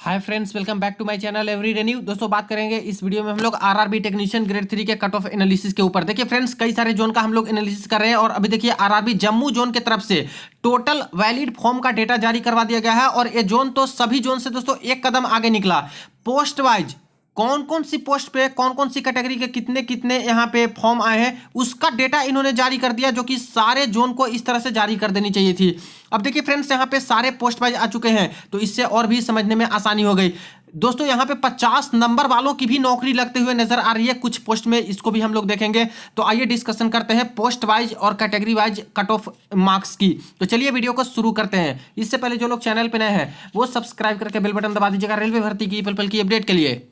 Hi friends, welcome back to my channel एवरी रेन्यू। दोस्तों, बात करेंगे इस वीडियो में हम लोग आरआरबी टेक्नीशियन ग्रेड 3 के कट ऑफ एनालिसिस के ऊपर। देखिए फ्रेंड्स, कई सारे जोन का हम लोग एनालिसिस कर रहे हैं और अभी देखिए आरआरबी जम्मू जोन की तरफ से टोटल वैलिड फॉर्म का डेटा जारी करवा दिया गया है और ये जोन तो सभी जोन से दोस्तों एक कदम आगे निकला। पोस्ट वाइज कौन कौन सी पोस्ट पे कौन कौन सी कैटेगरी के कितने कितने यहाँ पे फॉर्म आए हैं उसका डेटा इन्होंने जारी कर दिया, जो कि सारे जोन को इस तरह से जारी कर देनी चाहिए थी। अब देखिए फ्रेंड्स, यहाँ पे सारे पोस्ट वाइज आ चुके हैं तो इससे और भी समझने में आसानी हो गई। दोस्तों, यहाँ पे 50 नंबर वालों की भी नौकरी लगते हुए नजर आ रही है कुछ पोस्ट में, इसको भी हम लोग देखेंगे। तो आइए डिस्कशन करते हैं पोस्ट वाइज और category wise cut off marks की। तो चलिए वीडियो को शुरू करते हैं। इससे पहले जो लोग चैनल पे नए हैं वो सब्सक्राइब करके बेल बटन दबा दीजिएगा रेलवे भर्ती की पल पल की अपडेट के लिए।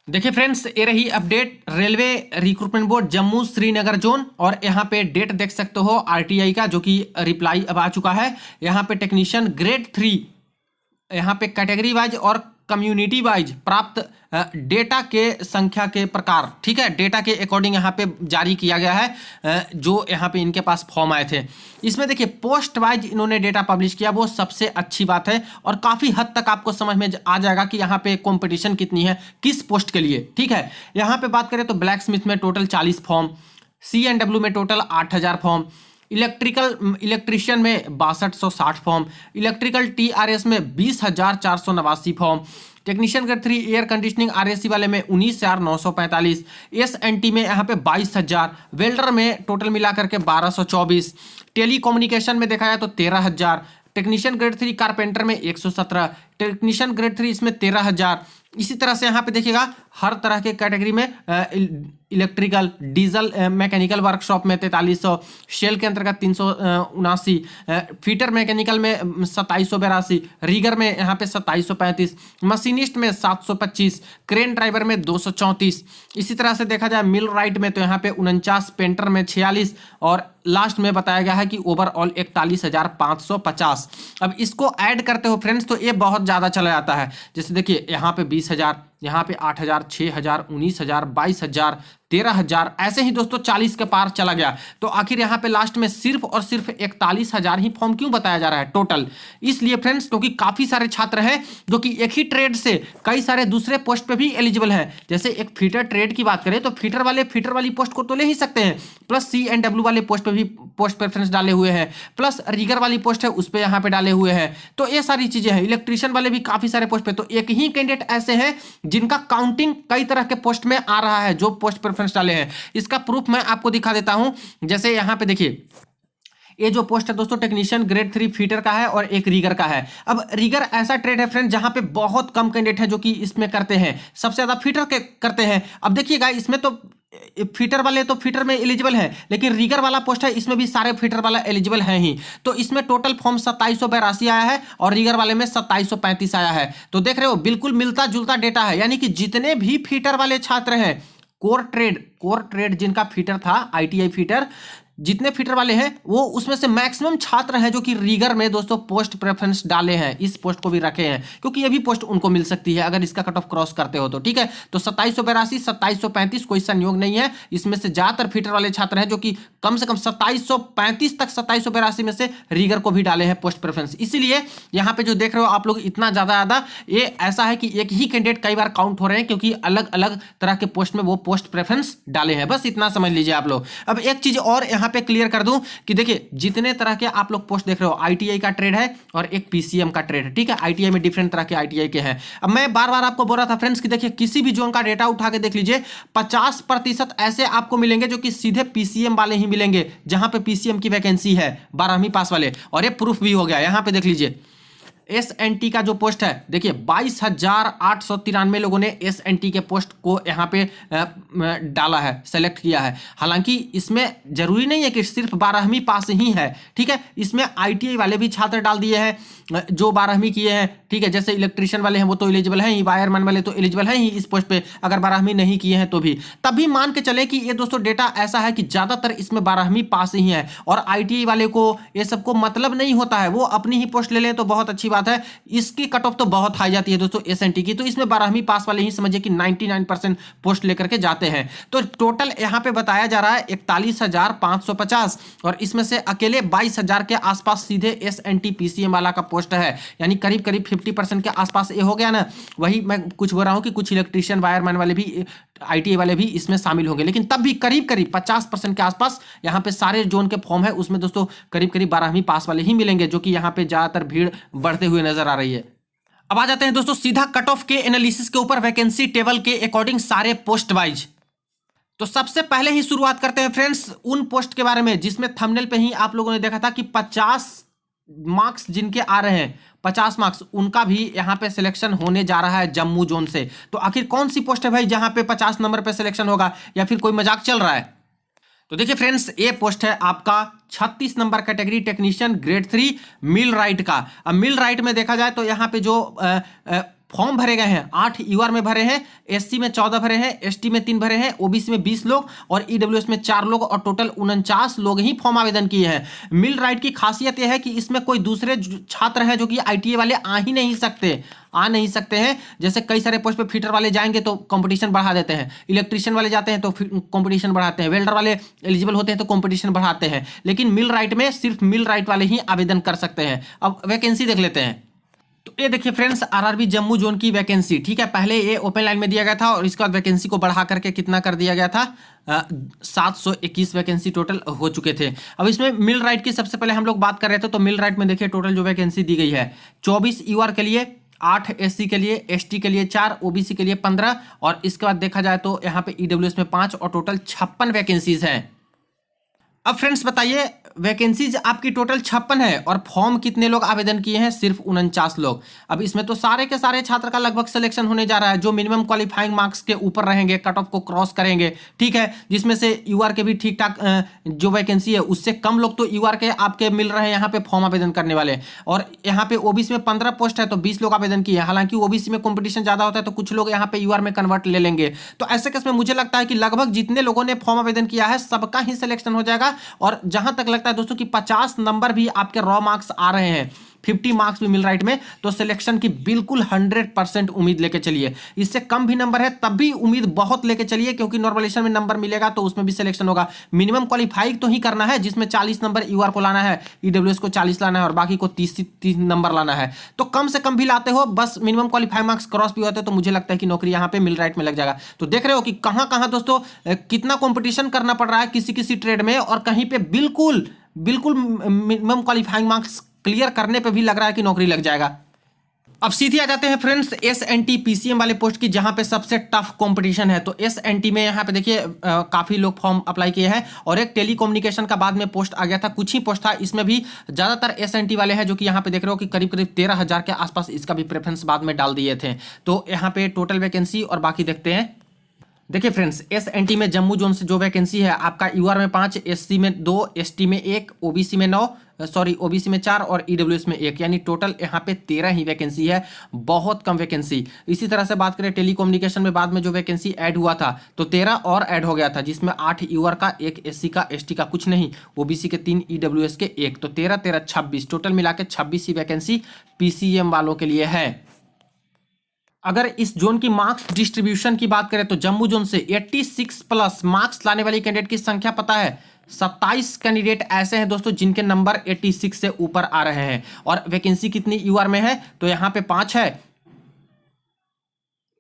देखिए फ्रेंड्स, ये रही update railway recruitment board Jammu Srinagar zone और यहाँ पे डेट देख सकते हो आरटीआई का, जो कि रिप्लाई अब आ चुका है। यहाँ पे टेक्नीशियन ग्रेड 3 यहाँ पे कैटेगरी वाइज और कम्युनिटी वाइज प्राप्त डेटा के संख्या के प्रकार, ठीक है, डेटा के अकॉर्डिंग यहाँ पे जारी किया गया है जो यहाँ पे इनके पास फॉर्म आए थे। इसमें देखिए पोस्ट वाइज इन्होंने डेटा पब्लिश किया, वो सबसे अच्छी बात है और काफ़ी हद तक आपको समझ में आ जाएगा कि यहाँ पे कंपटीशन कितनी है किस पोस्ट के लिए, ठीक है। यहाँ पे बात करें तो ब्लैक स्मिथ में टोटल 40 फॉर्म, CNW में टोटल 8000 फॉर्म, इलेक्ट्रिशियन में 6260 फॉर्म, इलेक्ट्रिकल TRS में 20,489 form, technician grade 3 air conditioning RAC वाले में 19,945, SNT में यहाँ पे 22,000, वेल्डर में टोटल मिलाकर के 1224, टेली कम्युनिकेशन में देखा जाए तो 13,000, टेक्नीशियन ग्रेड 3 कारपेंटर में 117, टेक्नीशियन ग्रेड 3 इसमें 13,000। इसी तरह से यहाँ पे देखिएगा हर तरह के कैटेगरी में इलेक्ट्रिकल, डीजल, मैकेनिकल वर्कशॉप में 4300, शेल के अंतर्गत 379, फीटर मैकेनिकल में 2782, रीगर में यहाँ पे 2735, मशीनिस्ट में 725, क्रेन ड्राइवर में 234। इसी तरह से देखा जाए मिल राइट में तो यहाँ पे 49, पेंटर में 46 और लास्ट में बताया गया है कि ओवरऑल 41,550। अब इसको ऐड करते हो फ्रेंड्स तो ये बहुत ज़्यादा चला जाता है। जैसे देखिए यहाँ पे 20,000, यहाँ पे 8,000, 6,000, 19,000, 22,000, 13,000, ऐसे ही दोस्तों 40 के पार चला गया। तो आखिर यहाँ पे लास्ट में सिर्फ और सिर्फ 41,000 ही फॉर्म क्यों बताया जा रहा है टोटल? इसलिए फ्रेंड्स क्योंकि काफ़ी सारे छात्र हैं जो कि एक ही ट्रेड से कई सारे दूसरे पोस्ट पे भी एलिजिबल हैं। जैसे एक फीटर ट्रेड की बात करें तो फीटर वाले फीटर वाली पोस्ट को तो ले ही सकते हैं, प्लस CNW वाले पोस्ट पे भी पोस्ट प्रेफरेंस डाले हुए हैं, प्लस रीगर वाली पोस्ट है उस पर यहाँ पे डाले हुए हैं। तो ये सारी चीज़ें हैं। इलेक्ट्रिशियन वाले भी काफ़ी सारे पोस्ट पे, तो एक ही कैंडिडेट ऐसे हैं जिनका काउंटिंग कई तरह के पोस्ट में आ रहा है जो पोस्ट प्रेफरेंस डाले हैं। इसका प्रूफ मैं आपको दिखा देता हूं। जैसे यहां पे देखिए ये जो पोस्ट है दोस्तों टेक्नीशियन ग्रेड 3 फीटर का है और एक रीगर का है। अब रीगर ऐसा ट्रेड है फ्रेंड जहां पे बहुत कम कैंडिडेट है जो कि इसमें करते हैं, सबसे ज्यादा फीटर के करते हैं। अब देखिएगा इसमें तो फीटर वाले तो फीटर में एलिजिबल है, लेकिन रीगर वाला पोस्ट है इसमें भी सारे फीटर वाला एलिजिबल है ही। तो इसमें टोटल फॉर्म 2782 आया है और रीगर वाले में 2735 आया है। तो देख रहे हो बिल्कुल मिलता जुलता डेटा है, यानी कि जितने भी फीटर वाले छात्र हैं, कोर ट्रेड जिनका फीटर था ITI फीटर, जितने फीटर वाले हैं वो उसमें से मैक्सिमम छात्र हैं जो कि रीगर में दोस्तों पोस्ट प्रेफरेंस डाले हैं, इस पोस्ट को भी रखे हैं क्योंकि ये भी पोस्ट उनको मिल सकती है अगर इसका कट ऑफ क्रॉस करते हो तो, ठीक है। तो 2782, 2735 कोई संयोग नहीं है। इसमें से ज्यादातर फीटर वाले छात्र हैं जो कि कम से कम 2735 तक 2782 में से रीगर को भी डाले हैं पोस्ट प्रेफरेंस। इसीलिए यहाँ पे जो देख रहे हो आप लोग इतना ज्यादा ये ऐसा है कि एक ही कैंडिडेट कई बार काउंट हो रहे हैं क्योंकि अलग अलग तरह के पोस्ट में वो पोस्ट प्रेफरेंस डाले हैं। बस इतना समझ लीजिए आप लोग। अब एक चीज और यहाँ पे क्लियर कर दूं कि देखिए जितने तरह के आप लोग पोस्ट देख रहे हो, ITI का ट्रेड है और एक PCM का ट्रेड है, ठीक है। ITI में डिफरेंट तरह के ITI के हैं। अब मैं बार बार आपको बोल रहा था फ्रेंड्स कि देखिए किसी भी जोन का डेटा उठा के देख लीजिए, 50% ऐसे आपको मिलेंगे जो कि सीधे PCM वाले ही मिलेंगे जहां पे PCM की वैकेंसी है 12वीं पास वाले, और ये प्रूफ भी हो गया। यहां पे देख लीजिए SNT का जो पोस्ट है देखिए 22,893 लोगों ने SNT के पोस्ट को यहाँ पे डाला है, सेलेक्ट किया है। हालांकि इसमें जरूरी नहीं है कि सिर्फ 12वीं पास ही है, ठीक है। इसमें ITI वाले भी छात्र डाल दिए हैं जो 12वीं किए हैं, ठीक है। जैसे इलेक्ट्रिशियन वाले हैं वो तो एलिजिबल हैं ही, वायरमैन वाले तो एलिजिबल हैं ही इस पोस्ट पे अगर 12वीं नहीं किए हैं तो भी। तभी मान के चले कि ये दोस्तों डेटा ऐसा है कि ज़्यादातर इसमें 12वीं पास ही है और ITI वाले को ये सबको मतलब नहीं होता है, वो अपनी ही पोस्ट ले लें तो बहुत अच्छी बात बात है, इसकी कट ऑफ तो बहुत हाई जाती है दोस्तों एसएनटी की। तो इसमें 12वीं पास वाले ही समझिए कि 99% पोस्ट लेकर के जाते हैं। तो टोटल यहाँ पे बताया जा रहा है 41,550 और इसमें से अकेले 22,000 के आसपास सीधे एसएनटी पीसीएम वाला का पोस्ट है, यानी करीब करीब 50% के आसपास ये हो गया ना। वही मैं कुछ बोल रहा हूँ कि कुछ इलेक्ट्रीशियन वायरमैन वाले भी, आईटीआई वाले भी इसमें शामिल होंगे, लेकिन तब भी करीब करीब 50% के आसपास यहाँ पे सारे जोन के फॉर्म है उसमें दोस्तों करीब करीब 12वीं पास वाले ही मिलेंगे, जो कि यहाँ पे ज्यादातर भीड़ बढ़ते हुए नजर आ रही है। अब आ जाते हैं दोस्तों सीधा कट ऑफ के एनालिसिस के ऊपर, वैकेंसी टेबल के अकॉर्डिंग सारे पोस्ट वाइज। तो सबसे पहले ही शुरुआत करते हैं फ्रेंड्स उन पोस्ट के बारे में जिसमें थंबनेल पे ही आप लोगों ने देखा था कि 50 मार्क्स जिनके आ रहे हैं, 50 मार्क्स, उनका भी यहाँ पे सिलेक्शन होने जा रहा है जम्मू जोन से। तो आखिर कौन सी पोस्ट है भाई जहां पे 50 नंबर पे सिलेक्शन होगा, या फिर कोई मजाक चल रहा है? तो देखिए फ्रेंड्स, ये पोस्ट है आपका 36 नंबर कैटेगरी टेक्नीशियन ग्रेड 3 मिल राइट का। अब मिल राइट में देखा जाए तो यहाँ पे जो फॉर्म भरे गए हैं 8 यूआर में भरे हैं, एससी में 14 भरे हैं, एसटी में 3 भरे हैं, ओबीसी में 20 लोग और ईडब्ल्यूएस में 4 लोग और टोटल 49 लोग ही फॉर्म आवेदन किए हैं। मिल राइट की खासियत यह है कि इसमें कोई दूसरे छात्र हैं जो कि आईटीआई वाले आ ही नहीं सकते हैं। जैसे कई सारे पोस्ट पे फिटर वाले जाएंगे तो कंपटीशन बढ़ा देते हैं, इलेक्ट्रीशियन वाले जाते हैं तो कंपटीशन बढ़ाते हैं, वेल्डर वाले एलिजिबल होते हैं तो कंपटीशन बढ़ाते हैं, लेकिन मिल राइट में सिर्फ मिल राइट वाले ही आवेदन कर सकते हैं। अब वैकेंसी देख लेते हैं। तो ये देखिए फ्रेंड्स, आरआरबी जम्मू जोन की वैकेंसी, ठीक है, पहले ये ओपन लाइन में दिया गया था और इसके बाद वैकेंसी को बढ़ा करके कितना कर दिया गया था, 721 वैकेंसी टोटल हो चुके थे। अब इसमें मिल राइट की सबसे पहले हम लोग बात कर रहे थे, तो मिल राइट में देखिए टोटल जो वैकेंसी दी गई है 24 यूआर के लिए, 8 एससी के लिए, एसटी के लिए 4, ओबीसी के लिए 15 और इसके बाद देखा जाए तो यहाँ पे ईडब्ल्यूएस में 5 और टोटल 56 वैकेंसीज हैं। अब फ्रेंड्स बताइए, वैकेंसीज आपकी टोटल 56 है और फॉर्म कितने लोग आवेदन किए हैं, सिर्फ 49 लोग। अब इसमें तो सारे के सारे छात्र का लगभग सिलेक्शन होने जा रहा है जो मिनिमम क्वालिफाइंग मार्क्स के ऊपर रहेंगे, कट ऑफ को क्रॉस करेंगे, ठीक है, जिसमें से यूआर के भी ठीक ठाक जो वैकेंसी है उससे कम लोग तो यूआर के आपके मिल रहे हैं यहाँ पे फॉर्म आवेदन करने वाले। और यहाँ पे ओबीसी में 15 पोस्ट है तो 20 लोग आवेदन किए, हालांकि ओबीसी में कॉम्पिटिशन ज्यादा होता है तो कुछ लोग यहाँ पे यूआर में कन्वर्ट ले लेंगे। तो ऐसे केस में मुझे लगता है कि लगभग जितने लोगों ने फॉर्म आवेदन किया है सबका ही सिलेक्शन हो जाएगा। और जहां तक लगता है दोस्तों कि 50 नंबर भी आपके रॉ मार्क्स आ रहे हैं, 50 मार्क्स भी मिल राइट में, तो सिलेक्शन की बिल्कुल 100% उम्मीद लेके चलिए। इससे कम भी नंबर है तब भी उम्मीद बहुत लेके चलिए, क्योंकि नॉर्मलाइजेशन में नंबर मिलेगा तो उसमें भी सिलेक्शन होगा। मिनिमम क्वालिफाई तो ही करना है, जिसमें 40 नंबर यूआर को लाना है, ईडब्ल्यूएस को 40 लाना है और बाकी को 30 नंबर लाना है। तो कम से कम भी लाते हो, बस मिनिमम क्वालिफाई मार्क्स क्रॉस भी होते, तो मुझे लगता है कि नौकरी यहाँ पे मिल राइट में लग जाएगा। तो देख रहे हो कि कहां कहां दोस्तों कितना कॉम्पिटिशन करना पड़ रहा है किसी किसी ट्रेड में, और कहीं पे बिल्कुल मिनिमम क्वालिफाइंग मार्क्स क्लियर करने पे भी लग रहा है कि नौकरी लग जाएगा। अब सीधे आ जाते हैं फ्रेंड्स एसएनटी पीसीएम वाले पोस्ट की, जहां पे सबसे टफ कंपटीशन है। तो एसएनटी में यहाँ पे देखिए काफी लोग फॉर्म अप्लाई किए हैं और एक टेलीकम्युनिकेशन का बाद में पोस्ट आ गया था, कुछ ही पोस्ट था, इसमें भी ज्यादातर एसएनटी वाले हैं, जो कि यहाँ पे देख रहे हो कि करीब करीब 13,000 के आसपास इसका भी प्रेफरेंस बाद में डाल दिए थे। तो यहाँ पे टोटल वैकेंसी और बाकी देखते हैं। देखिए फ्रेंड्स, एसएनटी में जम्मू जोन से जो वैकेंसी है आपका यूआर में 5, एससी में 2, एसटी में 1, ओबीसी में 9, ओबीसी में 4 और ईडब्ल्यूएस में 1, यानी टोटल यहाँ पे 13 ही वैकेंसी है, बहुत कम वैकेंसी। इसी तरह से बात करें टेलीकम्युनिकेशन में बाद में जो वैकेंसी ऐड हुआ था तो 13 और ऐड हो गया था, जिसमें 8 यूआर का, 1 एससी का, एसटी का कुछ नहीं, ओबीसी के 3, ईडब्ल्यूएस के 1, तो 13 13 26, टोटल मिला के 26 ही वैकेंसी पीसीएम वालों के लिए है। अगर इस जोन की मार्क्स डिस्ट्रीब्यूशन की बात करें तो जम्मू जोन से 86 प्लस मार्क्स लाने वाली कैंडिडेट की संख्या पता है, 27 कैंडिडेट ऐसे हैं दोस्तों जिनके नंबर 86 से ऊपर आ रहे हैं। और वैकेंसी कितनी यूआर में है तो यहाँ पे 5 है,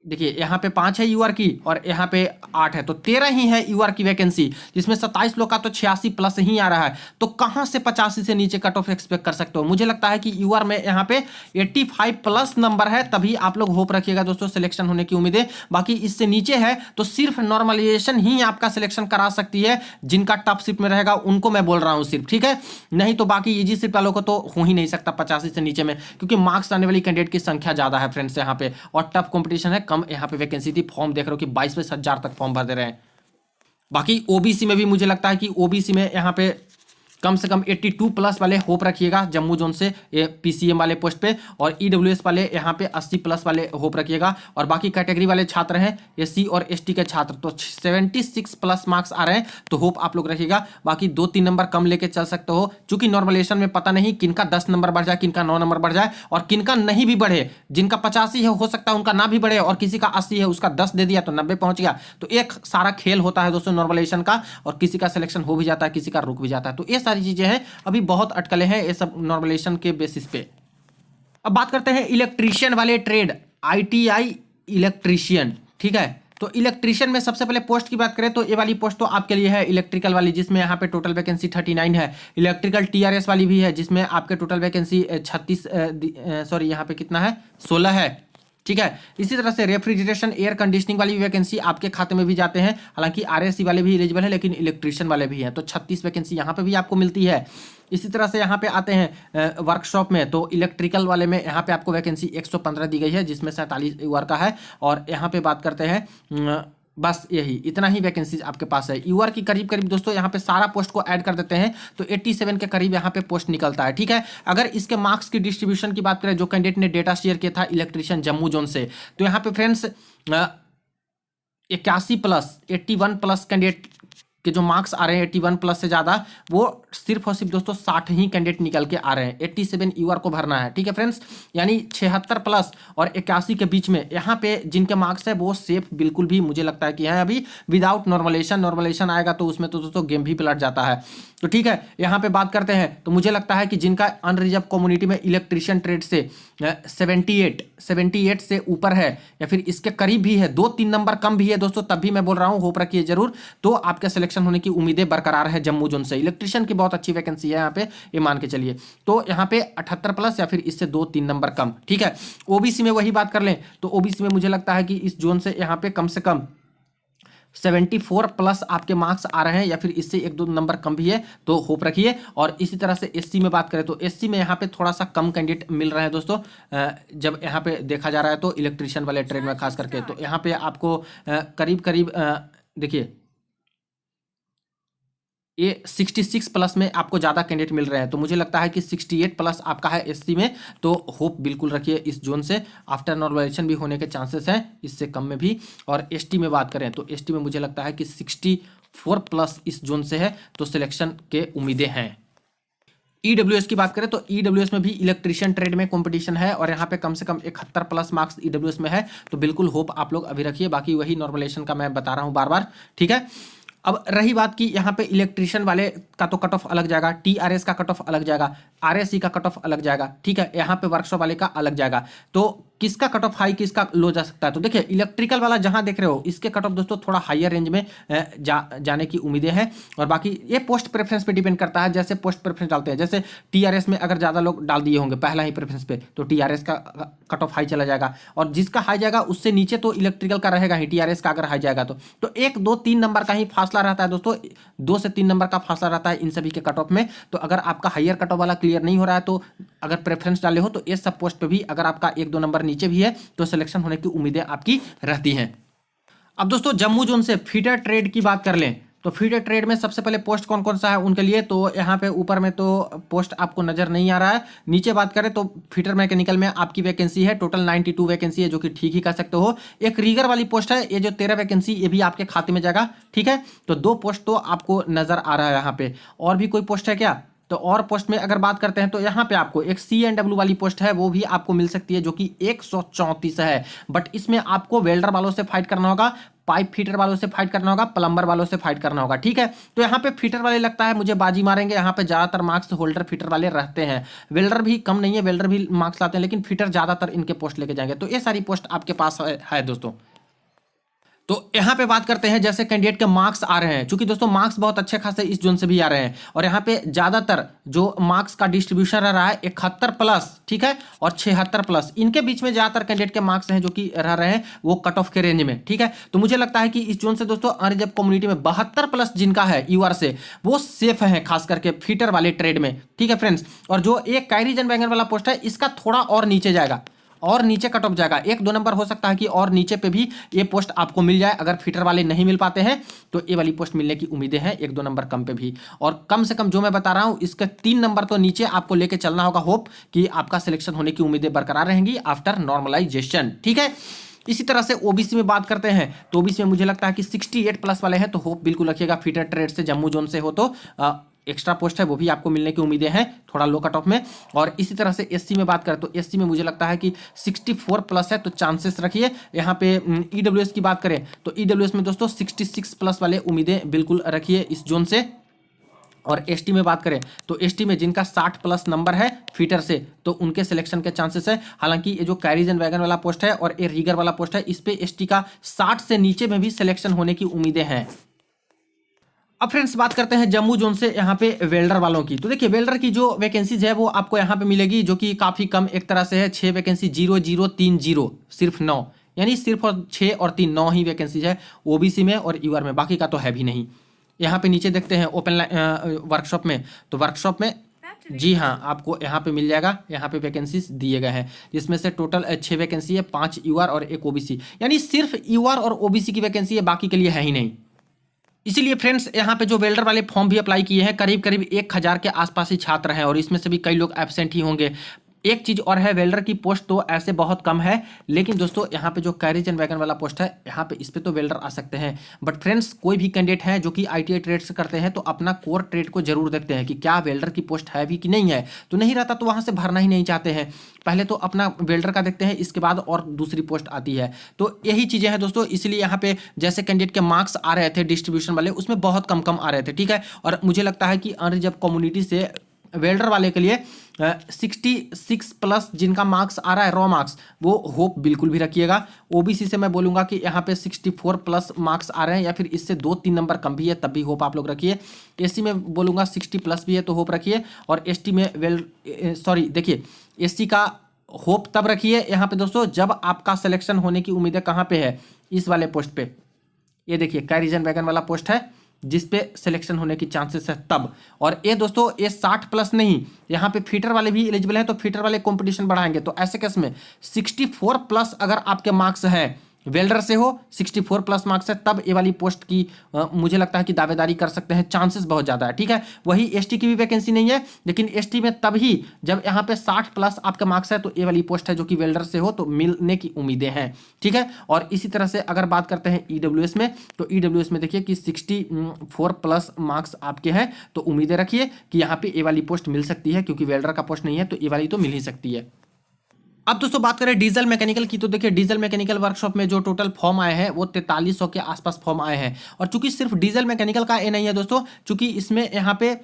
देखिए यहाँ पे 5 है यूआर की और यहाँ पे 8 है, तो 13 ही है यूआर की वैकेंसी, जिसमें 27 लोग का तो 86 प्लस ही आ रहा है। तो कहां से 85 से नीचे कट ऑफ एक्सपेक्ट कर सकते हो? मुझे लगता है कि यूआर में यहाँ पे 85 प्लस नंबर है, तभी आप लोग होप रखिएगा दोस्तों सिलेक्शन होने की उम्मीदें। बाकी इससे नीचे है तो सिर्फ नॉर्मलाइजेशन ही आपका सिलेक्शन करा सकती है, जिनका टॉप शिफ्ट में रहेगा उनको मैं बोल रहा हूँ सिर्फ, ठीक है, नहीं तो बाकी इजी शिफ्ट वालों को तो हो ही नहीं सकता 85 से नीचे में, क्योंकि मार्क्स आने वाली कैंडिडेट की संख्या ज्यादा है फ्रेंड्स यहाँ पे, और टफ कॉम्पिटिशन है, कम यहाँ पे वैकेंसी थी। फॉर्म देख रहे हो कि 22 हजार तक फॉर्म भर दे रहे हैं। बाकी ओबीसी में भी मुझे लगता है कि ओबीसी में यहाँ पे कम से कम 82 प्लस वाले होप रखिएगा जम्मू जोन से ये पीसीएम वाले पोस्ट पे, और ईडब्ल्यूएस वाले यहाँ पे 80 प्लस वाले होप रखिएगा, और बाकी कैटेगरी वाले छात्र हैं एससी और एसटी के छात्र तो 76 प्लस मार्क्स आ रहे हैं, तो होप आप लोग रखिएगा। बाकी 2-3 नंबर कम लेके चल सकते हो, चूंकि नॉर्मलाइजेशन में पता नहीं किनका 10 नंबर बढ़ जाए, किनका 9 नंबर बढ़ जाए, और किनका नहीं भी बढ़े। जिनका 85 है हो सकता है उनका ना भी बढ़े, और किसी का 80 है उसका 10 दे दिया तो 90 पहुंच गया। तो एक सारा खेल होता है दोस्तों नॉर्मलाइजेशन का, और किसी का सिलेक्शन हो भी जाता है, किसी का रुक भी जाता है। तो ये सारी चीजें हैं, अभी बहुत अटकलें हैं ये सब नॉर्मलाइजेशन के बेसिस पे। अब बात करते हैं इलेक्ट्रीशियन वाले ट्रेड, आईटीआई इलेक्ट्रीशियन, ठीक है। तो इलेक्ट्रीशियन में सबसे पहले पोस्ट की बात करें तो ये वाली पोस्ट तो आपके लिए है इलेक्ट्रिकल वाली, जिसमें यहाँ पे टोटल वैकेंसी 39 है। इलेक्ट्रिकल टीआरएस वाली भी है जिसमें आपके टोटल वैकेंसी 36 सॉरी यहाँ पे कितना है 16 है, ठीक है। इसी तरह से रेफ्रिजरेशन एयर कंडीशनिंग वाली वैकेंसी आपके खाते में भी जाते हैं, हालांकि आरएससी वाले भी एलिजिबल है लेकिन इलेक्ट्रीशियन वाले भी हैं, तो 36 वैकेंसी यहाँ पे भी आपको मिलती है। इसी तरह से यहाँ पे आते हैं वर्कशॉप में, तो इलेक्ट्रिकल वाले में यहाँ पे आपको वैकेंसी 115 दी गई है जिसमें 47 यूआर का है। और यहाँ पे बात करते हैं बस यही इतना ही वैकेंसीज आपके पास है। यूआर की करीब करीब दोस्तों यहाँ पे सारा पोस्ट को ऐड कर देते हैं तो 87 के करीब यहाँ पे पोस्ट निकलता है, ठीक है। अगर इसके मार्क्स की डिस्ट्रीब्यूशन की बात करें जो कैंडिडेट ने डेटा शेयर किया था इलेक्ट्रीशियन जम्मू जोन से, तो यहाँ पे फ्रेंड्स 81 प्लस 81 प्लस कैंडिडेट के जो मार्क्स आ रहे हैं 81 प्लस से ज़्यादा, वो सिर्फ और सिर्फ दोस्तों 60 ही कैंडिडेट निकल के आ रहे हैं। 87 यूआर को भरना है, ठीक है फ्रेंड्स, यानी 76 प्लस और 81 के बीच में यहाँ पे जिनके मार्क्स है वो सेफ बिल्कुल भी मुझे लगता है कि है अभी विदाउट नॉर्मलाइजेशन आएगा तो उसमें तो दोस्तों गेम भी पलट जाता है। तो ठीक है, यहाँ पे बात करते हैं तो मुझे लगता है कि जिनका अनरिजर्व कम्युनिटी में इलेक्ट्रीशियन ट्रेड से 78 से ऊपर है या फिर इसके करीब भी है, 2-3 नंबर कम भी है दोस्तों, तब भी मैं बोल रहा हूँ होप रखिए जरूर, तो आपका सिलेक्शन होने की उम्मीदें बरकरार है जम्मू जोन से। इलेक्ट्रीशियन की बहुत अच्छी वैकेंसी है यहाँ पे, ये मान के चलिए। तो यहाँ पे 78 प्लस या फिर इससे 2-3 नंबर कम, ठीक है। ओबीसी में वही बात कर लें तो ओबीसी में मुझे लगता है कि इस जोन से यहाँ पे कम से कम 74 प्लस आपके मार्क्स आ रहे हैं या फिर इससे 1-2 नंबर कम भी है, तो होप रखिए। और इसी तरह से एससी में बात करें तो एससी में यहाँ पे थोड़ा सा कम कैंडिडेट मिल रहे हैं दोस्तों, जब यहाँ पे देखा जा रहा है तो इलेक्ट्रीशियन वाले ट्रेड में खास करके, तो यहाँ पे आपको करीब करीब देखिए ये 66 प्लस में आपको ज़्यादा कैंडिडेट मिल रहे हैं, तो मुझे लगता है कि 68 प्लस आपका है एससी में, तो होप बिल्कुल रखिए इस जोन से। आफ्टर नॉर्मलाइजेशन भी होने के चांसेस हैं, इससे कम में भी। और एसटी में बात करें तो एसटी में मुझे लगता है कि 64 प्लस इस जोन से है, तो सिलेक्शन के उम्मीदें हैं। ईडब्ल्यूएस की बात करें तो ईडब्ल्यूएस में भी इलेक्ट्रीशियन ट्रेड में कंपटीशन है और यहाँ पे कम से कम 71 प्लस मार्क्स ईडब्ल्यूएस में है, तो बिल्कुल होप आप लोग अभी रखिए। बाकी वही नॉर्मलाइजेशन का मैं बता रहा हूँ बार बार, ठीक है। अब रही बात की यहाँ पे इलेक्ट्रीशियन वाले का तो कट ऑफ अलग जाएगा, टीआरएस का कट ऑफ अलग जाएगा, आरएससी का कट ऑफ अलग जाएगा, ठीक है। यहाँ पे वर्कशॉप वाले का अलग जाएगा, तो किसका कट ऑफ हाई किसका लो जा सकता है। तो देखिए इलेक्ट्रिकल वाला जहां देख रहे हो इसके कट ऑफ दोस्तों थोड़ा हायर रेंज में जाने की उम्मीदें हैं। और बाकी ये पोस्ट प्रेफरेंस पे डिपेंड करता है, जैसे पोस्ट प्रेफरेंस डालते हैं, जैसे टीआरएस में अगर ज़्यादा लोग डाल दिए होंगे पहला ही प्रेफरेंस पे तो टीआरएस का कट ऑफ हाई चला जाएगा, और जिसका हाई जाएगा उससे नीचे तो इलेक्ट्रिकल का रहेगा ही, टीआरएस का अगर हाई जाएगा तो 1-2-3 नंबर का ही फासला रहता है दोस्तों, 2 से 3 नंबर का फासला रहता है इन सभी के कट ऑफ में। तो अगर आपका हायर कट ऑफ वाला क्लियर नहीं हो रहा है तो अगर प्रेफरेंस डाले हो तो ये सब पोस्ट पे भी अगर आपका 1-2 नंबर नीचे भी है तो सिलेक्शन होने की उम्मीदें आपकी रहती हैं। अब दोस्तों जम्मू जोन से फीडर ट्रेड की बात कर लें तो फीडर ट्रेड में सबसे पहले पोस्ट कौन कौन सा है उनके लिए, तो यहाँ पे ऊपर में तो पोस्ट आपको नजर नहीं आ रहा है। नीचे बात करें तो फीडर मैकेनिकल में आपकी वैकेंसी है, टोटल 92 वैकेंसी है, जो कि ठीक ही कर सकते हो। एक रीगर वाली पोस्ट है, ये जो 13 वैकेंसी ये भी आपके खाते में जाएगा, ठीक है। तो 2 पोस्ट तो आपको नजर आ रहा है यहाँ पे। और भी कोई पोस्ट है क्या, तो और पोस्ट में अगर बात करते हैं तो यहाँ पे आपको एक CNW वाली पोस्ट है, वो भी आपको मिल सकती है, जो कि 134 है। बट इसमें आपको वेल्डर वालों से फाइट करना होगा, पाइप फीटर वालों से फाइट करना होगा, प्लम्बर वालों से फाइट करना होगा, ठीक है। तो यहाँ पे फीटर वाले लगता है मुझे बाजी मारेंगे, यहाँ पे ज्यादातर मार्क्स होल्डर फीटर वाले रहते हैं। वेल्डर भी कम नहीं है, वेल्डर भी मार्क्स लाते हैं, लेकिन फीटर ज्यादातर इनके पोस्ट लेके जाएंगे। तो ये सारी पोस्ट आपके पास है दोस्तों। तो यहाँ पे बात करते हैं जैसे कैंडिडेट के मार्क्स आ रहे हैं, क्योंकि दोस्तों मार्क्स बहुत अच्छे खासे इस जोन से भी आ रहे हैं, और यहाँ पे ज्यादातर जो मार्क्स का डिस्ट्रीब्यूशन रह रहा है 71 प्लस, ठीक है, और 76 प्लस, इनके बीच में ज्यादातर कैंडिडेट के मार्क्स हैं जो कि रह रहे हैं वो कट ऑफ के रेंज में, ठीक है। तो मुझे लगता है कि इस जोन से दोस्तों अनरिजर्व कम्युनिटी में 72 प्लस जिनका है यूआर से वो सेफ है, खास करके फीटर वाले ट्रेड में, ठीक है फ्रेंड्स। और जो एक कैरी जन बैंगन वाला पोस्ट है इसका थोड़ा और नीचे जाएगा, और नीचे कट ऑफ जाएगा, 1-2 नंबर हो सकता है कि और नीचे पे भी ये पोस्ट आपको मिल जाए। अगर फिटर वाले नहीं मिल पाते हैं तो ये वाली पोस्ट मिलने की उम्मीदें हैं, 1-2 नंबर कम पे भी। और कम से कम जो मैं बता रहा हूं इसका 3 नंबर तो नीचे आपको लेके चलना होगा, होप कि आपका सिलेक्शन होने की उम्मीदें बरकरार रहेंगी आफ्टर नॉर्मलाइजेशन, ठीक है। इसी तरह से ओबीसी में बात करते हैं तो ओबीसी में मुझे लगता है कि 68 प्लस वाले हैं तो होप बिल्कुल रखिएगा, फीटर ट्रेड से जम्मू जोन से हो तो एक्स्ट्रा पोस्ट है वो भी आपको मिलने की उम्मीदें हैं, थोड़ा लो कट ऑफ में। और इसी तरह से एससी में बात करें तो एससी में मुझे लगता है कि 64 प्लस है तो चांसेस रखिए। यहाँ पे ईडब्ल्यूएस की बात करें तो ईडब्ल्यूएस में दोस्तों 66 प्लस वाले उम्मीदें बिल्कुल रखिए इस जोन से। और एसटी में बात करें तो एसटी में जिनका 60 प्लस नंबर है फीटर से तो उनके सिलेक्शन के चांसेस है। हालांकि ये जो कैरीज एंड वैगन वाला पोस्ट है और ये रीगर वाला पोस्ट है इस पे एसटी का 60 से नीचे में भी सिलेक्शन होने की उम्मीदें हैं। अब फ्रेंड्स बात करते हैं जम्मू जोन से यहाँ पे वेल्डर वालों की। तो देखिए वेल्डर की जो वैकेंसीज है वो आपको यहाँ पे मिलेगी जो कि काफी कम एक तरह से है, 6 वैकेंसी 0030 सिर्फ 9, यानी सिर्फ और 6 और 3 9 ही वैकेंसीज है ओबीसी में और यूआर में, बाकी का तो है भी नहीं। यहाँ पे नीचे देखते हैं ओपन वर्कशॉप में, तो वर्कशॉप में जी हाँ आपको यहाँ पे मिल जाएगा, यहाँ पे वैकेंसीज दिए गए हैं जिसमें से टोटल 6 वैकेंसी है, 5 यूआर और 1 ओबीसी, यानी सिर्फ यूआर और ओबीसी की वैकेंसी है, बाकी के लिए है ही नहीं। इसीलिए फ्रेंड्स यहाँ पे जो वेल्डर वाले फॉर्म भी अप्लाई किए हैं करीब करीब 1000 के आसपास ही छात्र हैं और इसमें से भी कई लोग एब्सेंट ही होंगे। एक चीज और है, वेल्डर की पोस्ट तो ऐसे बहुत कम है, लेकिन दोस्तों यहाँ पे जो कैरेज एंड वैगन वाला पोस्ट है यहाँ पे इस पे तो वेल्डर आ सकते हैं। बट फ्रेंड्स कोई भी कैंडिडेट है जो कि आईटीआई ट्रेड से करते हैं तो अपना कोर ट्रेड को जरूर देखते हैं कि क्या वेल्डर की पोस्ट है भी कि नहीं है, तो नहीं रहता तो वहां से भरना ही नहीं चाहते हैं। पहले तो अपना वेल्डर का देखते हैं, इसके बाद और दूसरी पोस्ट आती है। तो यही चीजें हैं दोस्तों, इसलिए यहाँ पे जैसे कैंडिडेट के मार्क्स आ रहे थे डिस्ट्रीब्यूशन वाले उसमें बहुत कम कम आ रहे थे, ठीक है। और मुझे लगता है कि अनरिजर्व कम्युनिटी से वेल्डर वाले के लिए 66 प्लस जिनका मार्क्स आ रहा है रॉ मार्क्स वो होप बिल्कुल भी रखिएगा। ओबीसी से मैं बोलूंगा कि यहाँ पे 64 प्लस मार्क्स आ रहे हैं या फिर इससे 2-3 नंबर कम भी है तब भी होप आप लोग रखिए। एससी में बोलूंगा 60 प्लस भी है तो होप रखिए। और एसटी में देखिए एससी का होप तब रखिए यहाँ पे दोस्तों जब आपका सिलेक्शन होने की उम्मीदें कहाँ पे है, इस वाले पोस्ट पे, ये देखिए कैरीजन वैगन वाला पोस्ट है जिस पे सिलेक्शन होने की चांसेस है तब। और ये दोस्तों ये 60 प्लस नहीं, यहाँ पे फीटर वाले भी एलिजिबल है तो फीटर वाले कंपटीशन बढ़ाएंगे, तो ऐसे केस में 64 प्लस अगर आपके मार्क्स है वेल्डर से हो 64 प्लस मार्क्स है तब ये वाली पोस्ट की मुझे लगता है कि दावेदारी कर सकते हैं, चांसेस बहुत ज़्यादा है, ठीक है। वही एसटी की भी वैकेंसी नहीं है, लेकिन एसटी में तब ही जब यहाँ पे 60 प्लस आपका मार्क्स है तो ये वाली पोस्ट है जो कि वेल्डर से हो तो मिलने की उम्मीदें हैं, ठीक है। और इसी तरह से अगर बात करते हैं ईडब्ल्यूएस में तो ईडब्ल्यूएस में देखिए कि 64 प्लस मार्क्स आपके हैं तो उम्मीदें रखिए कि यहाँ पे ये वाली पोस्ट मिल सकती है, क्योंकि वेल्डर का पोस्ट नहीं है तो ये वाली तो मिल ही सकती है। अब दोस्तों बात करें डीजल मैकेनिकल की, तो देखिए डीजल मैकेनिकल वर्कशॉप में जो टोटल फॉर्म आए हैं वो 4300 के आसपास फॉर्म आए हैं। और चूंकि सिर्फ डीजल मैकेनिकल का ये नहीं है दोस्तों, चूंकि इसमें यहाँ पे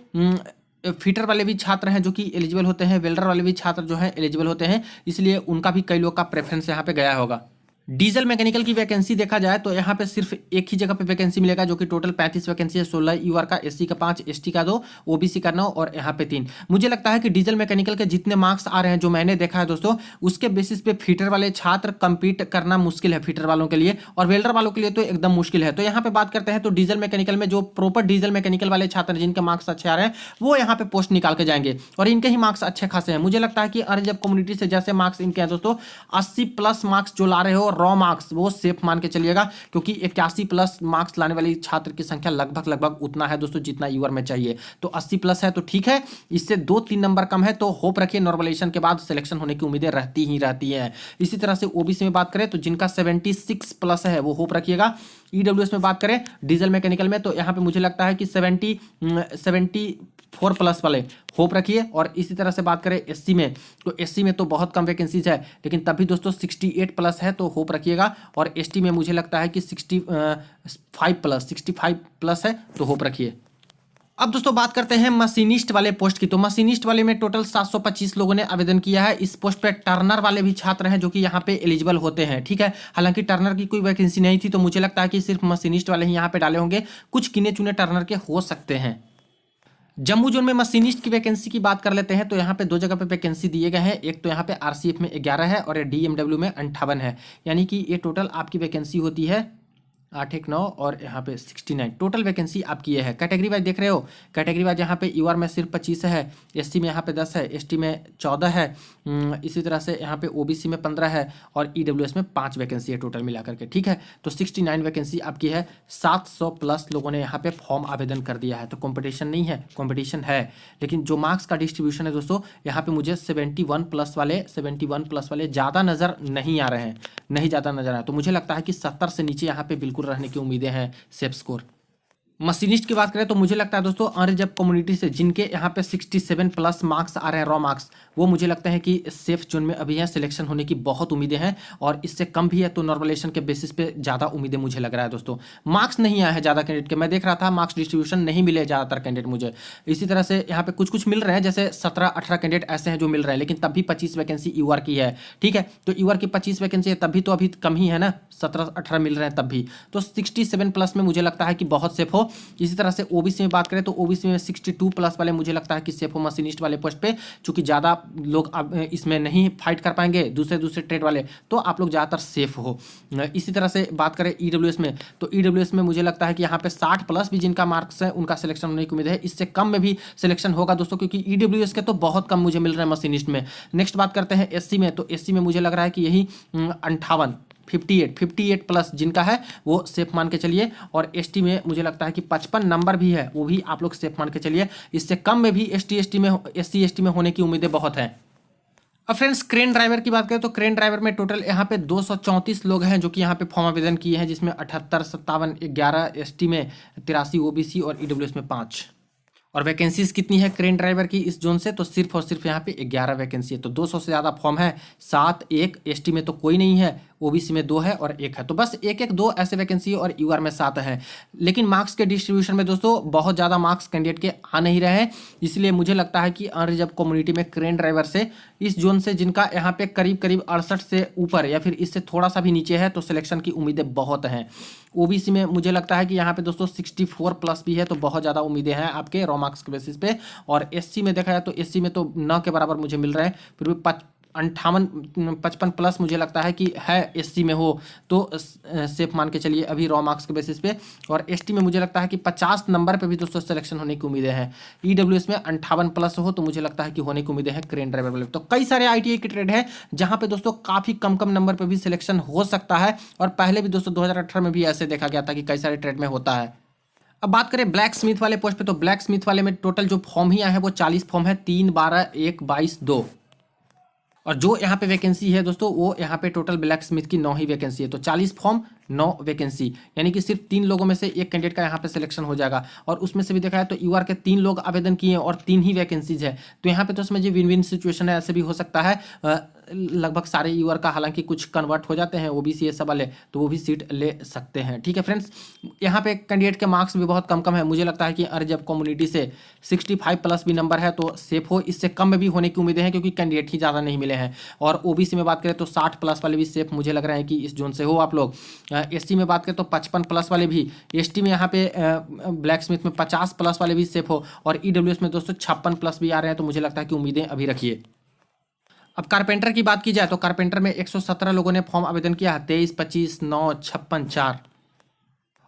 फीटर वाले भी छात्र हैं जो कि एलिजिबल होते हैं, वेल्डर वाले भी छात्र जो हैं एलिजिबल होते हैं, इसलिए उनका भी कई लोग का प्रेफरेंस यहाँ पे गया होगा। डीजल मैकेनिकल की वैकेंसी देखा जाए तो यहाँ पे सिर्फ एक ही जगह पे वैकेंसी मिलेगा जो कि टोटल 35 वैकेंसी है, 16 यूआर का, एससी का 5, एसटी का 2, ओबीसी का 9 और यहाँ पे 3। मुझे लगता है कि डीजल मैकेनिकल के जितने मार्क्स आ रहे हैं जो मैंने देखा है दोस्तों उसके बेसिस पे फीटर वाले छात्र कम्पीट करना मुश्किल है फीटर वालों के लिए, और वेल्डर वालों के लिए तो एकदम मुश्किल है। तो यहाँ पे बात करते हैं तो डीजल मैकेनिकल में जो प्रॉपर डीजल मैकेनिकल वाले छात्र जिनके मार्क्स अच्छे आ रहे हैं वो यहाँ पे पोस्ट निकाल के जाएंगे और इनके ही मार्क्स अच्छे खासे हैं। मुझे लगता है कि अनरिजर्व कम्युनिटी से जैसे मार्क्स इनके हैं दोस्तों 80 प्लस मार्क्स जो ला रहे हो रॉ मार्क्स वो सेफ मान के चलिएगा, क्योंकि 81 प्लस मार्क्स लाने वाली छात्र की संख्या लगभग उतना है दोस्तों जितना यूआर में चाहिए। तो 80 प्लस है तो ठीक है, इससे 2-3 नंबर कम है तो होप रखिए नॉर्मलाइजेशन के बाद सिलेक्शन होने की उम्मीदें रहती ही हैं। इसी तरह से ओबीसी में बात करें तो जिनका 76 प्लस है वो होप रखिएगा। ईडब्ल्यूएस में बात करें डीजल मैकेनिकल में तो यहाँ पे मुझे लगता है कि 74 प्लस वाले होप रखिए। और इसी तरह से बात करें एससी में तो एससी में तो बहुत कम वैकेंसीज है, लेकिन तभी दोस्तों 68 प्लस है तो होप रखिएगा। और एसटी में मुझे लगता है कि 65 प्लस है तो होप रखिए। अब दोस्तों बात करते हैं मशीनिस्ट वाले पोस्ट की, तो मशीनिस्ट वाले में टोटल 725 लोगों ने आवेदन किया है। इस पोस्ट पे टर्नर वाले भी छात्र हैं जो कि यहाँ पे एलिजिबल होते हैं, ठीक है। हालांकि टर्नर की कोई वैकेंसी नहीं थी तो मुझे लगता है कि सिर्फ मशीनिस्ट वाले ही यहाँ पे डाले होंगे, कुछ गिने चुने टर्नर के हो सकते हैं। जम्मू जोन में मशीनिस्ट की वैकेंसी की बात कर लेते हैं तो यहाँ पे 2 जगह पे वैकेंसी दिए गए हैं, एक तो यहाँ पे आरसीएफ में 11 है और डीएमडब्ल्यू में 58 है, यानी कि ये टोटल आपकी वैकेंसी होती है 8 1 9 और यहाँ पे 69 टोटल वैकेंसी आपकी ये है। कैटेगरी वाइज देख रहे हो, कैटेगरी वाइज यहाँ पे यूआर में सिर्फ 25 है, एसटी में यहाँ पे 10 है, एसटी में 14 है, इसी तरह से यहाँ पे ओबीसी में 15 है और ईडब्ल्यूएस में 5 वैकेंसी है टोटल मिला करके। ठीक है, तो 69 वैकेंसी आपकी है। 700 प्लस लोगों ने यहाँ पे फॉर्म आवेदन कर दिया है। तो कंपटीशन नहीं है, कंपटीशन है, लेकिन जो मार्क्स का डिस्ट्रीब्यूशन है दोस्तों, यहाँ पे मुझे 71 प्लस वाले ज़्यादा नज़र नहीं आ रहे हैं, नहीं ज़्यादा नजर आया। तो मुझे लगता है कि 70 से नीचे यहाँ पे बिल्कुल रहने की उम्मीदें हैं सेफ स्कोर। मशीनिस्ट की बात करें तो मुझे लगता है दोस्तों अनरिजर्व कम्युनिटी से जिनके यहाँ पे 67 प्लस मार्क्स आ रहे हैं, रॉ मार्क्स, वो मुझे लगता है कि सेफ जोन में अभी हैं, सिलेक्शन होने की बहुत उम्मीदें हैं। और इससे कम भी है तो नॉर्मलाइजेशन के बेसिस पे ज़्यादा उम्मीदें मुझे लग रहा है दोस्तों। मार्क्स नहीं आए हैं ज़्यादा कैंडिडेट के, मैं देख रहा था मार्क्स डिस्ट्रीब्यूशन नहीं मिले ज़्यादातर कैंडिडेट मुझे। इसी तरह से यहाँ पे कुछ कुछ मिल रहे हैं, जैसे 17-18 कैंडिडेट ऐसे हैं जो मिल रहे हैं, लेकिन तब भी 25 वैकेंसी यूआर की है। ठीक है, तो यूआर की 25 वैकेंसी है, तब भी तो अभी कम ही है ना, 17-18 मिल रहे हैं तब भी। तो 67 प्लस में मुझे लगता है कि बहुत सेफ हो। इसी तरह से ओबीसी में बात करें तो ओबीसी में 62 प्लस वाले मुझे लगता है कि सेफ हो मशीनिस्ट वाले पोस्ट पे, चूंकि ज़्यादा लोग अब इसमें नहीं फाइट कर पाएंगे दूसरे ट्रेड वाले, तो आप लोग ज़्यादातर सेफ हो। इसी तरह से बात करें ईडब्ल्यूएस में, तो ईडब्ल्यूएस में मुझे लगता है कि यहाँ पे 60 प्लस भी जिनका मार्क्स है उनका सिलेक्शन होने की उम्मीद है। इससे कम में भी सिलेक्शन होगा दोस्तों, क्योंकि ईडब्ल्यूएस के तो बहुत कम मुझे मिल रहे हैं मशीनिस्ट में। नेक्स्ट बात करते हैं एससी में, तो एससी में मुझे लग रहा है कि यही 58 प्लस जिनका है वो सेफ मान के चलिए। और एसटी में मुझे लगता है कि 55 नंबर भी है, वो भी आप लोग सेफ मान के चलिए। इससे कम में भी एससी एसटी में होने की उम्मीदें बहुत हैं। अब फ्रेंड्स क्रेन ड्राइवर की बात करें तो क्रेन ड्राइवर में टोटल यहाँ पे 234 लोग हैं जो कि यहाँ पे फॉर्म आवेदन किए हैं, जिसमें 78 57 11 एसटी में, 83 ओबीसी और ईडब्ल्यूएस में 5। और वैकेंसीज कितनी है क्रेन ड्राइवर की इस जोन से, तो सिर्फ और सिर्फ यहाँ पे 11 वैकेंसी है। तो 200 से ज़्यादा फॉर्म है, 7 1 एसटी में तो कोई नहीं है, ओबीसी में 2 है और 1 है, तो बस 1 ऐसे वैकेंसी है। और यूआर में 7 है। लेकिन मार्क्स के डिस्ट्रीब्यूशन में दोस्तों बहुत ज़्यादा मार्क्स कैंडिडेट के आ नहीं रहे हैं, इसलिए मुझे लगता है कि अनरिजर्व कम्युनिटी में क्रेन ड्राइवर से इस जोन से जिनका यहाँ पे करीब 68 से ऊपर या फिर इससे थोड़ा सा भी नीचे है, तो सिलेक्शन की उम्मीदें बहुत हैं। ओबीसी में मुझे लगता है कि यहाँ पे दोस्तों 64 प्लस भी है, तो बहुत ज़्यादा उम्मीदें हैं आपके रॉ मार्क्स के बेसिस पे। और एससी में देखा जाए तो एससी में तो 9 के बराबर मुझे मिल रहा है, फिर भी 55 प्लस मुझे लगता है कि है एससी में हो तो सेफ मान के चलिए अभी रॉ मार्क्स के बेसिस पे। और एसटी में मुझे लगता है कि 50 नंबर पे भी दोस्तों सिलेक्शन होने की उम्मीदें हैं। ईडब्ल्यूएस में 58 प्लस हो तो मुझे लगता है कि होने की उम्मीदें हैं क्रेन ड्राइवर वाले। तो कई सारे आईटीआई के ट्रेड है जहाँ पे दोस्तों काफ़ी कम नंबर पर भी सिलेक्शन हो सकता है, और पहले भी दोस्तों 2018 में भी ऐसे देखा गया था कि कई सारे ट्रेड में होता है। अब बात करें ब्लैक स्मिथ वाले पोस्ट पे, तो ब्लैक स्मिथ वाले में टोटल जो फॉर्म ही आए हैं वो 40 फॉर्म है, 3 12 1 22 2। और जो यहाँ पे वैकेंसी है दोस्तों वो यहाँ पे टोटल ब्लैक स्मिथ की 9 ही वैकेंसी है। तो 40 फॉर्म 9 वैकेंसी, यानी कि सिर्फ 3 लोगों में से एक कैंडिडेट का यहाँ पे सिलेक्शन हो जाएगा। और उसमें से भी देखा है तो यूआर के 3 लोग आवेदन किए हैं और 3 ही वैकेंसीज है। तो यहाँ पे तो समझिए विन विन सिचुएशन है, ऐसे भी हो सकता है लगभग सारे यूआर का, हालांकि कुछ कन्वर्ट हो जाते हैं ओबीसी सब वाले, तो वो भी सीट ले सकते हैं। ठीक है फ्रेंड्स, यहाँ पे कैंडिडेट के मार्क्स भी बहुत कम है। मुझे लगता है कि अनरिजर्व कम्युनिटी से 65 प्लस भी नंबर है तो सेफ हो, इससे कम में भी होने की उम्मीदें हैं क्योंकि कैंडिडेट ही ज़्यादा नहीं मिले हैं। और ओबीसी में बात करें तो 60 प्लस वाले भी सेफ मुझे लग रहा है कि इस जोन से हो आप लोग। एसटी में बात करें तो 55 प्लस वाले भी, एसटी में यहाँ पे ब्लैक स्मिथ में 50 प्लस वाले भी सेफ हो। और ईडब्ल्यूएस में दोस्तों 56 प्लस भी आ रहे हैं, तो मुझे लगता है कि उम्मीदें अभी रखिए। अब कारपेंटर की बात की जाए तो कारपेंटर में 117 लोगों ने फॉर्म आवेदन किया, 23 25 9 56 4।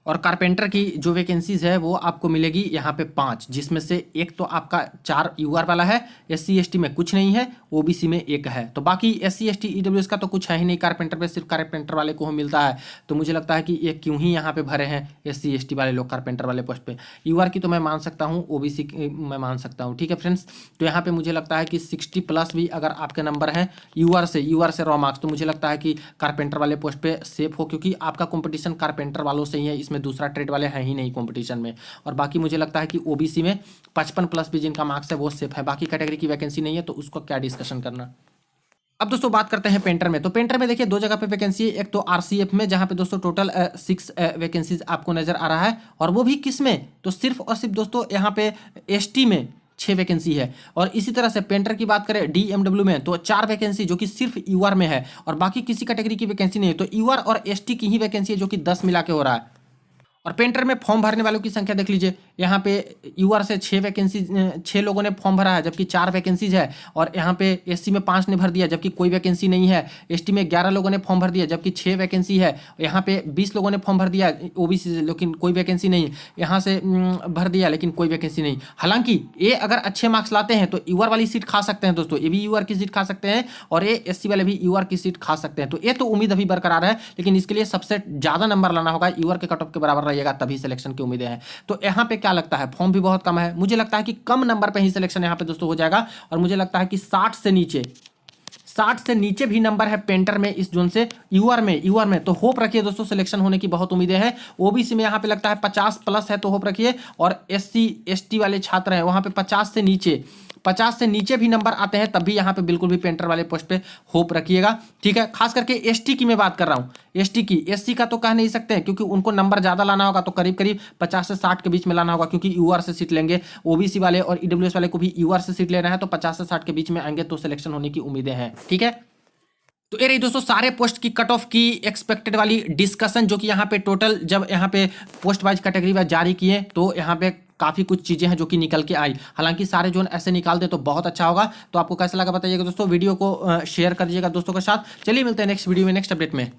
और कारपेंटर की जो वैकेंसीज है वो आपको मिलेगी यहाँ पे 5, जिसमें से एक तो आपका 4 यूआर वाला है, एससी एसटी में कुछ नहीं है, ओबीसी में 1 है। तो बाकी एससी एसटी ईडब्ल्यूएस का तो कुछ है ही नहीं, कारपेंटर पे सिर्फ कारपेंटर वाले को मिलता है। तो मुझे लगता है कि ये क्यों ही यहाँ पे भरे हैं एससी एसटी वाले लोग कारपेंटर वाले पोस्ट पे। यूआर की तो मैं मान सकता हूँ, ओबीसी मैं मान सकता हूँ। ठीक है फ्रेंड्स, तो यहाँ पे मुझे लगता है कि 60 प्लस भी अगर आपके नंबर हैं यूआर से रॉ मार्क्स, तो मुझे लगता है कि कारपेंटर वाले पोस्ट पे सेफ हो, क्योंकि आपका कॉम्पिटिशन कारपेंटर वालों से ही है, इसमें दूसरा ट्रेड वाले हैं ही नहीं कंपटीशन में। और बाकी मुझे लगता है कि ओबीसी में 55 प्लस भी जिनका मार्क्स है वो सेफ है। बाकी कैटेगरी की वैकेंसी नहीं है तो उसको क्या डिस्कशन करना। अब दोस्तों बात करते हैं पेंटर में। तो पेंटर में देखिए 2 जगह पे वैकेंसी है, एक तो आरसीएफ में जहां पे दोस्तों टोटल 6 वैकेंसीज आपको नजर आ रहा है, और वो भी किस में, तो सिर्फ और सिर्फ दोस्तों यहाँ पे एसटी में 6 वैकेंसी है। और इसी तरह से पेंटर की बात करें डीएमडब्ल्यू में तो 4 वैकेंसी जो कि सिर्फ यूआर में है, और बाकी किसी कैटेगरी की वैकेंसी नहीं है। तो यूआर और एसटी की ही वैकेंसी है जो कि 10 मिला के हो रहा है। और पेंटर में फॉर्म भरने वालों की संख्या देख लीजिए, यहाँ पे यूआर से 6 वैकेंसी 6 लोगों ने फॉर्म भरा है, जबकि 4 वैकेंसीज है। और यहाँ पे एससी में 5 ने भर दिया, जबकि कोई वैकेंसी नहीं है। एसटी में 11 लोगों ने फॉर्म भर दिया, जबकि 6 वैकेंसी है। यहाँ पे 20 लोगों ने फॉर्म भर दिया ओबीसी से, लेकिन कोई वैकेंसी नहीं। यहाँ से भर दिया, लेकिन कोई वैकेंसी नहीं। हालांकि ये अगर अच्छे मार्क्स लाते हैं तो यूआर वाली सीट खा सकते हैं दोस्तों, ये भी यूआर की सीट खा सकते हैं और ये एससी वाले भी यूआर की सीट खा सकते हैं। तो ये तो उम्मीद अभी बरकरार है, लेकिन इसके लिए सबसे ज्यादा नंबर लाना होगा, यूआर के कट ऑफ के बराबर रहिएगा, तभी सिलेक्शन की उम्मीदें हैं। तो यहाँ पे क्या लगता है, फॉर्म भी बहुत कम है, मुझे लगता है कि कम नंबर पे ही सिलेक्शन यहाँ पे दोस्तों हो जाएगा। और मुझे लगता है कि 60 से नीचे भी नंबर है पेंटर में इस जोन से। यूआर में तो होप रखिए दोस्तों, सिलेक्शन होने की बहुत उम्मीदें हैं। ओबीसी में यहाँ पे लगता है 50 प्लस है, तो होप रखिए। और एससी एसटी वाले छात्र हैं वहाँ पे 50 से नीचे भी नंबर आते हैं, तब भी यहाँ पे बिल्कुल भी पेंटर वाले पोस्ट पे होप रखिएगा, ठीक है। खास करके एसटी की मैं बात कर रहा हूँ, एससी का तो कह नहीं सकते हैं, क्योंकि उनको नंबर ज़्यादा लाना होगा, तो करीब 50 से 60 के बीच में लाना होगा, क्योंकि यूआर से सीट लेंगे। ओबीसी वाले और ईडब्ल्यूएस वाले को भी यूआर से सीट लेना है, तो 50 से 60 के बीच में आएंगे, तो सिलेक्शन होने की उम्मीदें हैं, ठीक है। तो ये रही दोस्तों सारे पोस्ट की कट ऑफ की एक्सपेक्टेड वाली डिस्कशन, जो कि यहाँ पे टोटल जब यहाँ पे पोस्ट वाइज कैटेगरी वाइज जारी किए, तो यहाँ पे काफ़ी कुछ चीज़ें हैं जो कि निकल के आई। हालांकि सारे जोन ऐसे निकाल दे तो बहुत अच्छा होगा। तो आपको कैसा लगा बताइएगा दोस्तों, वीडियो को शेयर कर दीजिएगा दोस्तों के साथ। चलिए मिलते हैं नेक्स्ट वीडियो में, नेक्स्ट अपडेट में।